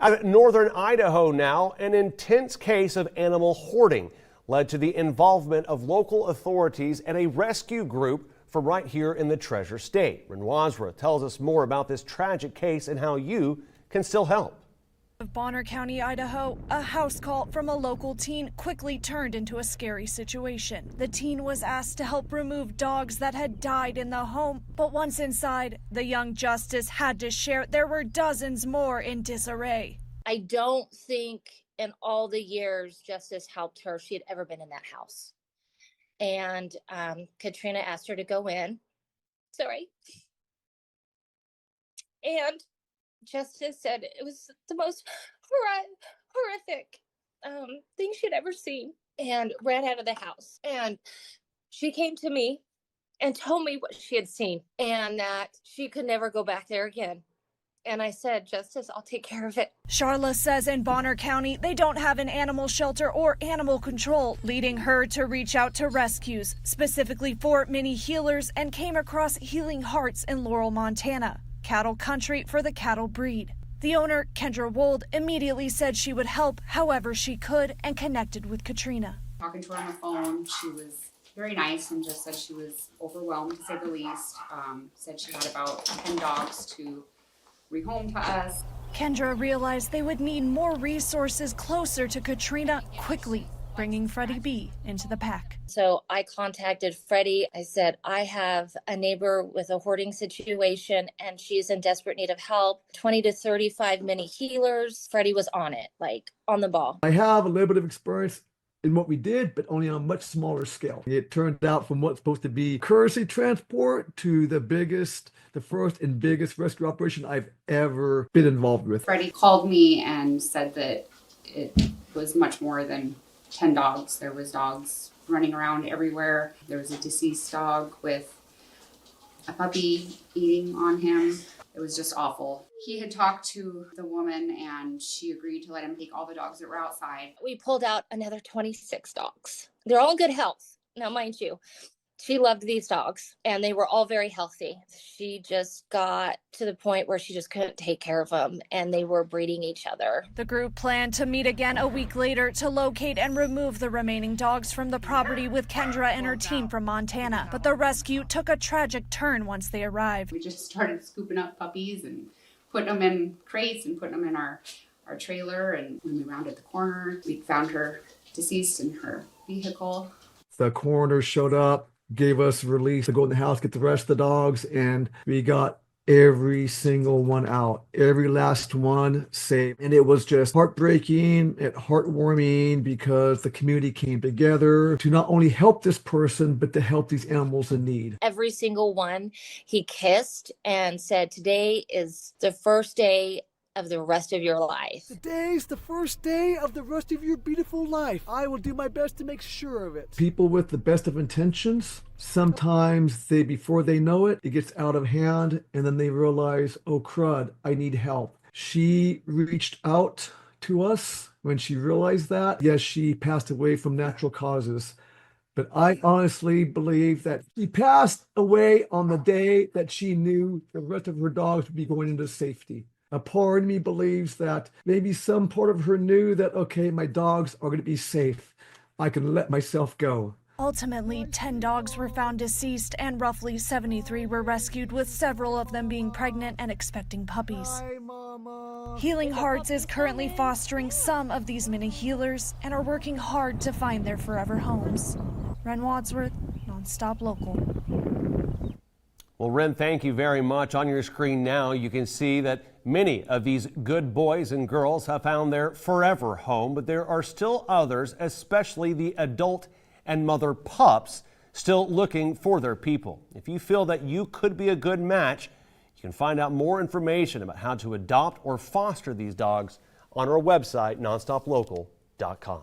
Out of northern Idaho now, an intense case of animal hoarding led to the involvement of local authorities and a rescue group from right here in the Treasure State. Renoir tells us more about this tragic case and how you can still help. Of Bonner County, Idaho, a house call from a local teen quickly turned into a scary situation. The teen was asked to help remove dogs that had died in the home, but once inside, the young justice had to share there were dozens more in disarray. I don't think in all the years Justice helped her, she had ever been in that house. And Katrina asked her to go in. Sorry. And Justice said it was the most horrific thing she'd ever seen, and ran out of the house. And she came to me and told me what she had seen and that she could never go back there again. And I said, Justice, I'll take care of it. Charla says in Bonner County, they don't have an animal shelter or animal control, leading her to reach out to rescues, specifically for mini healers, and came across Heeling Hearts in Laurel, Montana. Cattle country for the cattle breed. The owner, Kendra Wold, immediately said she would help however she could and connected with Katrina. Talking to her on the phone, she was very nice and just said she was overwhelmed, to say the least. Said she had about 10 dogs to rehome to us. Kendra realized they would need more resources closer to Katrina quickly, bringing Freddie B into the pack. So I contacted Freddie. I said, I have a neighbor with a hoarding situation and she's in desperate need of help. 20 to 35 mini healers. Freddie was on it, like on the ball. I have a little bit of experience in what we did, but only on a much smaller scale. It turned out from what's supposed to be courtesy transport to the first and biggest rescue operation I've ever been involved with. Freddie called me and said that it was much more than 10 dogs. There was dogs running around everywhere. There was a deceased dog with a puppy eating on him. It was just awful. He had talked to the woman and she agreed to let him take all the dogs that were outside. We pulled out another 26 dogs. They're all in good health. Now, mind you, she loved these dogs and they were all very healthy. She just got to the point where she just couldn't take care of them and they were breeding each other. The group planned to meet again a week later to locate and remove the remaining dogs from the property with Kendra and her team from Montana. But the rescue took a tragic turn once they arrived. We just started scooping up puppies and putting them in crates and putting them in our trailer. And when we rounded the corner, we found her deceased in her vehicle. The coroner showed up, gave us release to go in the house, get the rest of the dogs, and we got every single one out, every last one safe. And it was just heartbreaking and heartwarming because the community came together to not only help this person, but to help these animals in need. Every single one he kissed and said, today is the first day of the rest of your life. Today's the first day of the rest of your beautiful life. I will do my best to make sure of it. People with the best of intentions, sometimes before they know it, it gets out of hand and then they realize, oh crud, I need help. She reached out to us when she realized that. Yes, she passed away from natural causes. But I honestly believe that she passed away on the day that she knew the rest of her dogs would be going into safety. A part of me believes that maybe some part of her knew that, okay, my dogs are going to be safe. I can let myself go. Ultimately, 10 dogs were found deceased and roughly 73 were rescued, with several of them being pregnant and expecting puppies. Hi, Mama. Heeling Hearts is currently fostering some of these mini healers and are working hard to find their forever homes. Ren Wadsworth, Nonstop Local. Well, Ren, thank you very much. On your screen now, you can see that many of these good boys and girls have found their forever home, but there are still others, especially the adult and mother pups, still looking for their people. If you feel that you could be a good match, you can find out more information about how to adopt or foster these dogs on our website, nonstoplocal.com.